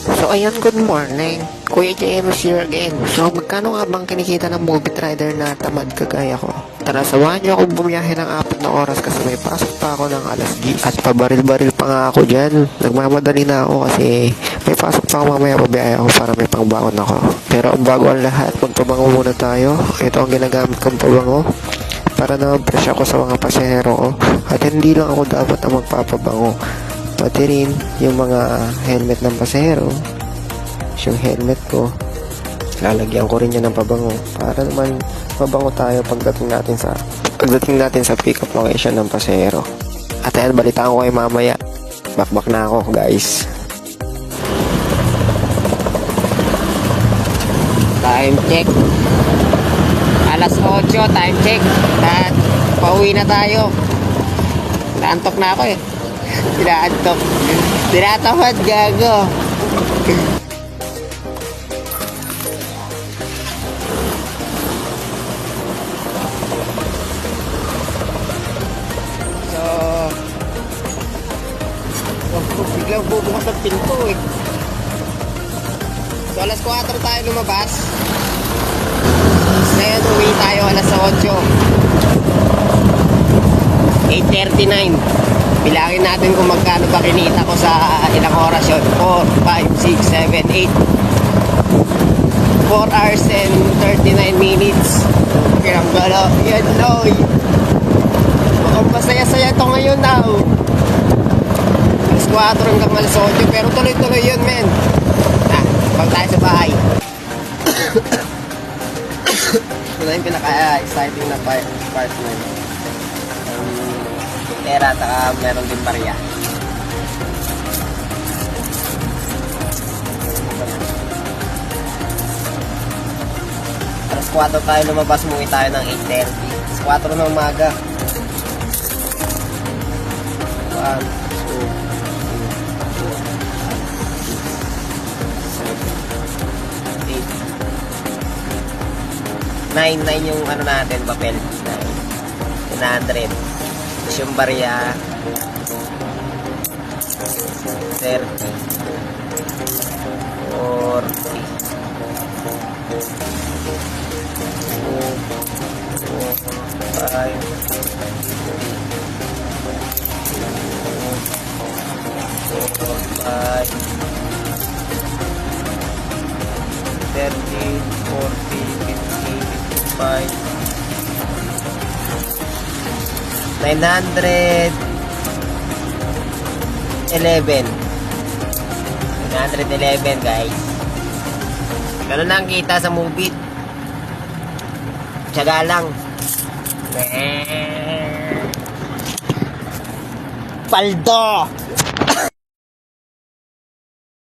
So ayan, good morning. Kuya James here again. So magkano nga bang kinikita ng movie rider na tamad kagaya ko? Tara, samahan niyo ako bumiyahe ng 4 na oras kasi may pasok pa ako ng alas 10. At pabaril-baril pa nga ako dyan. Nagmamadali na ako kasi may pasok pa ako mamaya, pabiyahe ako para may pangbaon ako. Pero ang bago ang lahat, magpabango muna tayo. Ito ang ginagamit kong pabango para naman fresh ako sa mga pasahero ko. At hindi lang ako dapat ang magpapabango, pati rin yung mga helmet ng pasahero. Yung helmet ko, lalagyan ko rin yan ng pabango para naman mabango tayo pagdating natin sa pick-up location ng pasahero. At ayan, balitaan ko kayo mamaya. Bakbak na ako, guys. Time check. Alas 8, time check. At pauwi na tayo. Naantok na ako eh. Tinaantok. Tinatamad, gago. Biglang bubukas ang pinto eh. So alas 4 tayo lumabas. Ngayon uwi tayo alas 8. 8:39. Bilangin natin kung magkano ba kinita ko sa ilang oras yun. 4, 5, 6, 7, 8. 4 hours and 39 minutes. Kaya gala. Yan oy. Mukhang masaya-saya to ngayon now. 4 hanggang alas 8, pero tuloy-tuloy yun, men. Pag tayo sa bahay. Ito na yung pinaka-exciting na part na yun. Era, taka meron din barya. Alas 4 tayo lumabas, umuwi tayo ng 8:30. Alas 4 ng umaga. 1, 9 yung ano natin, papel 900. Tapos yung barya 30, 40, 911 guys. Ganun lang kita sa movie. Tiyaga lang. Paldo!